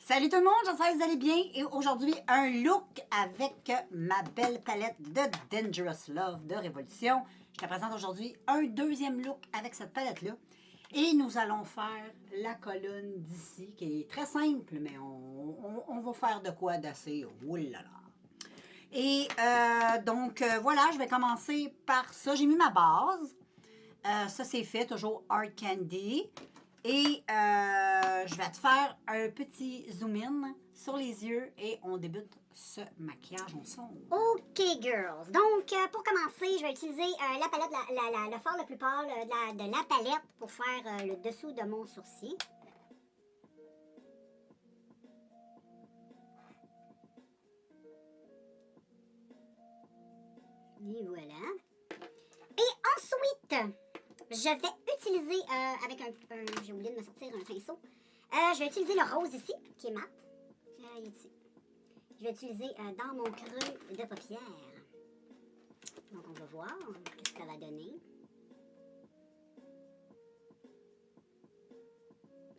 Salut tout le monde, j'espère que vous allez bien. Et aujourd'hui, un look avec ma belle palette de Dangerous Love de Révolution. Je te présente aujourd'hui un deuxième look avec cette palette-là. Et nous allons faire la colonne d'ici, qui est très simple, mais on va faire de quoi d'assez oulala. Et donc, voilà, je vais commencer par ça. J'ai mis ma base. Ça, c'est fait, toujours Hard Candy. Et je vais te faire un petit zoom-in sur les yeux et on débute ce maquillage en sombre. OK, girls. Donc, pour commencer, je vais utiliser la palette, le fard le plus pâle de la palette pour faire le dessous de mon sourcil. Et voilà. Et ensuite, je vais utiliser, avec j'ai oublié de me sortir un pinceau, je vais utiliser le rose ici, qui est mat. Ici. Je vais utiliser dans mon creux de paupière. Donc, on va voir ce que ça va donner.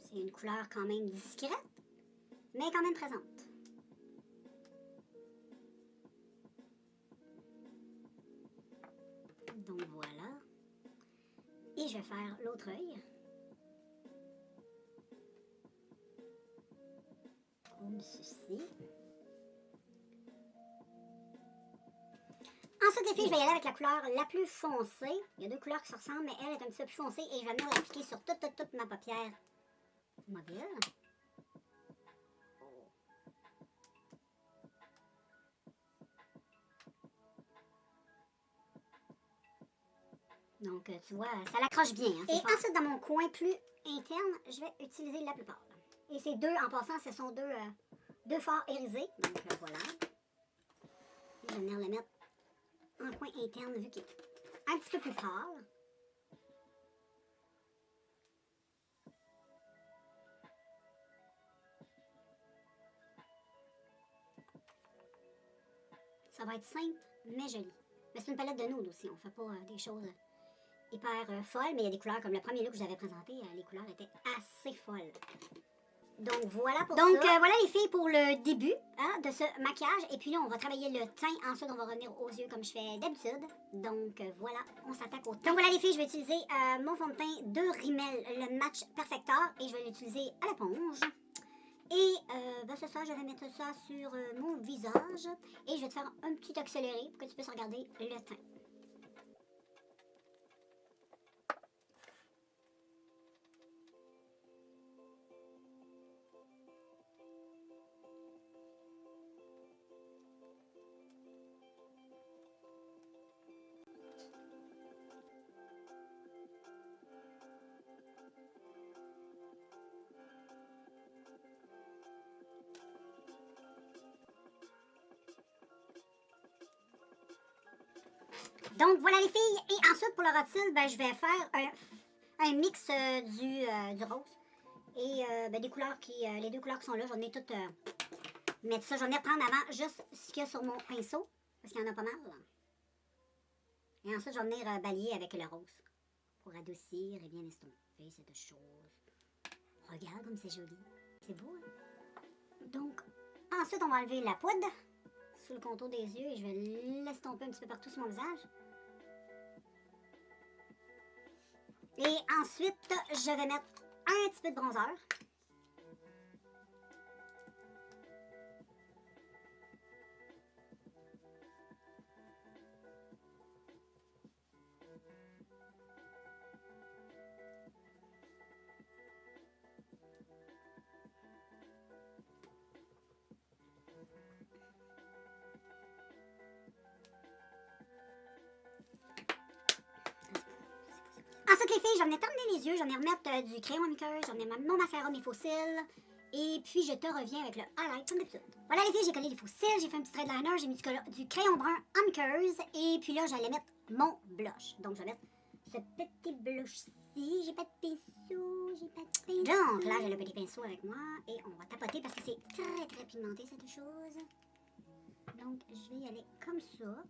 C'est une couleur quand même discrète, mais quand même présente. Donc, voilà. Et je vais faire l'autre œil. Comme ceci. Ensuite, les filles, je vais y aller avec la couleur la plus foncée. Il y a deux couleurs qui se ressemblent, mais elle est un petit peu plus foncée. Et je vais venir l'appliquer sur toute ma paupière mobile. Donc, tu vois, ça l'accroche bien. Hein, et ensuite, dans mon coin plus interne, je vais utiliser la plus pâle. Et ces deux, en passant, ce sont deux fards irisés. Donc, voilà. Je vais venir le mettre en coin interne, vu qu'il est un petit peu plus pâle. Ça va être simple, mais joli. Mais c'est une palette de nude aussi. On fait pas des choses hyper folles, mais il y a des couleurs, comme le premier look que je vous avais présenté, les couleurs étaient assez folles. Donc voilà pour ça. Donc voilà les filles pour le début de ce maquillage. Et puis là, on va travailler le teint. Ensuite, on va revenir aux yeux comme je fais d'habitude. Donc voilà, on s'attaque au teint. Donc voilà les filles, je vais utiliser mon fond de teint de Rimmel, le Match Perfector. Et je vais l'utiliser à l'éponge. Et c'est ça, je vais mettre ça sur mon visage. Et je vais te faire un petit accéléré pour que tu puisses regarder le teint. Donc voilà les filles, et ensuite pour le rôtil, je vais faire un mix du rose et des couleurs les deux couleurs qui sont là, je vais venir toutes mettre ça, je vais venir prendre avant juste ce qu'il y a sur mon pinceau, parce qu'il y en a pas mal. Et ensuite je vais venir balayer avec le rose pour adoucir et bien estomper cette chose. Regarde comme c'est joli, c'est beau hein? Donc ensuite on va enlever la poudre sous le contour des yeux et je vais l'estomper un petit peu partout sur mon visage. Et ensuite, je vais mettre un petit peu de bronzer. Ensuite, les filles, je vais venir terminer les yeux, je vais venir remettre du crayon à muqueuse, je vais venir mettre mon mascara, mes faux cils. Et puis, je te reviens avec le highlight comme d'habitude. Voilà, les filles, j'ai collé les faux cils, j'ai fait un petit trait de liner, j'ai mis du crayon brun en muqueuse. Et puis là, j'allais mettre mon blush. Donc, je vais mettre ce petit blush-ci. J'ai pas de pinceau, j'ai pas de pinceau. Donc, là, j'ai le petit pinceau avec moi. Et on va tapoter parce que c'est très, très pigmenté, cette chose. Donc, je vais y aller comme ça.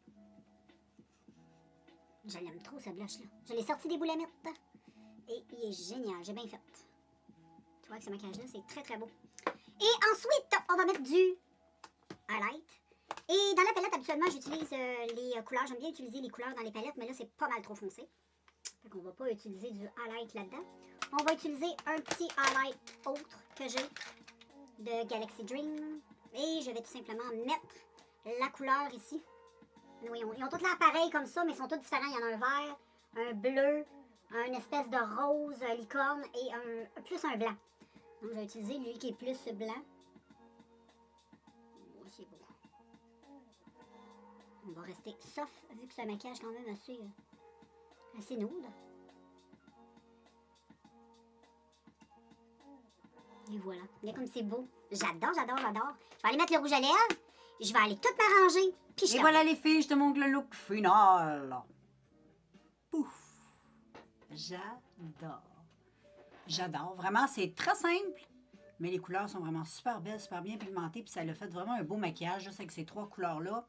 Je l'aime trop, ce blush-là. Je l'ai sorti des boules à mettre. Et il est génial, j'ai bien fait. Tu vois, avec ce maquillage-là, c'est très, très beau. Et ensuite, on va mettre du highlight. Et dans la palette, habituellement, j'utilise les couleurs. J'aime bien utiliser les couleurs dans les palettes, mais là, c'est pas mal trop foncé. Fait qu'on va pas utiliser du highlight là-dedans. On va utiliser un petit highlight autre que j'ai de Galaxy Dream. Et je vais tout simplement mettre la couleur ici. Oui, ils ont tous l'air pareils comme ça, mais ils sont tous différents. Il y en a un vert, un bleu, une espèce de rose licorne et plus un blanc. Donc, je vais utiliser lui qui est plus blanc. Oh, c'est beau. On va rester soft, vu que c'est un maquillage quand même assez nude. Et voilà. Regardez comme c'est beau. J'adore, j'adore, j'adore. Je vais aller mettre le rouge à lèvres. Je vais aller tout m'arranger. Puis je Et voilà les filles, je te montre le look final. Pouf! J'adore. J'adore. Vraiment, c'est très simple. Mais les couleurs sont vraiment super belles, super bien pigmentées. Puis ça a fait vraiment un beau maquillage juste avec ces 3 couleurs-là.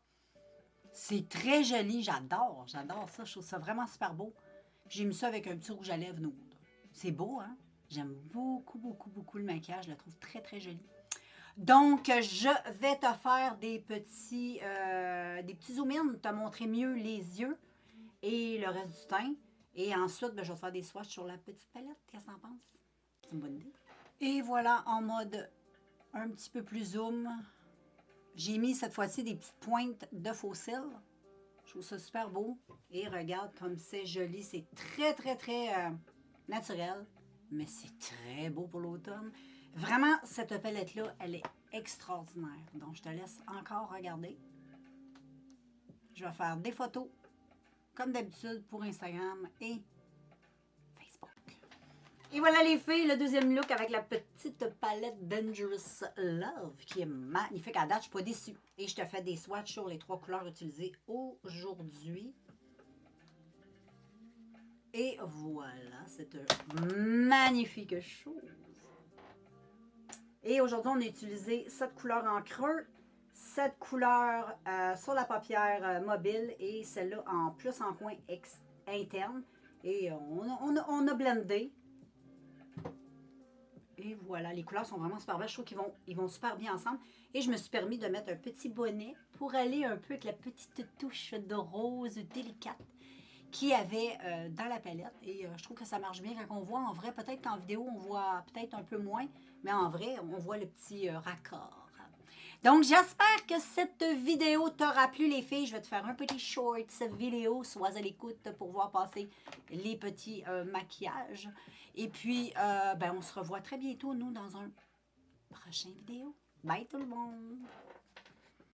C'est très joli. J'adore. J'adore ça. Je trouve ça vraiment super beau. J'ai mis ça avec un petit rouge à lèvres nude. C'est beau, hein? J'aime beaucoup, beaucoup, beaucoup le maquillage. Je la trouve très, très jolie. Donc, je vais te faire des petits zoom in, te montrer mieux les yeux et le reste du teint. Et ensuite, ben, je vais te faire des swatchs sur la petite palette. Qu'est-ce que t'en penses? C'est une bonne idée. Et voilà, en mode un petit peu plus zoom. J'ai mis cette fois-ci des petites pointes de faux cils. Je trouve ça super beau. Et regarde comme c'est joli. C'est très, très, très naturel. Mais c'est très beau pour l'automne. Vraiment, cette palette-là, elle est extraordinaire. Donc, je te laisse encore regarder. Je vais faire des photos, comme d'habitude, pour Instagram et Facebook. Et voilà les filles, le deuxième look avec la petite palette Dangerous Love, qui est magnifique. À date, je ne suis pas déçue. Et je te fais des swatchs sur les 3 couleurs utilisées aujourd'hui. Et voilà, cette magnifique chose. Et aujourd'hui, on a utilisé cette couleur en creux, cette couleur sur la paupière mobile et celle-là en plus en coin interne. Et on a blendé. Et voilà, les couleurs sont vraiment super belles. Je trouve qu'ils vont super bien ensemble. Et je me suis permis de mettre un petit bonnet pour aller un peu avec la petite touche de rose délicate qu'il y avait dans la palette. Et je trouve que ça marche bien quand on voit en vrai. Peut-être qu'en vidéo, on voit peut-être un peu moins. Mais en vrai, on voit le petit raccord. Donc, j'espère que cette vidéo t'aura plu, les filles. Je vais te faire un petit short vidéo. Sois à l'écoute pour voir passer les petits maquillages. Et puis, ben, on se revoit très bientôt, nous, dans un prochain vidéo. Bye tout le monde!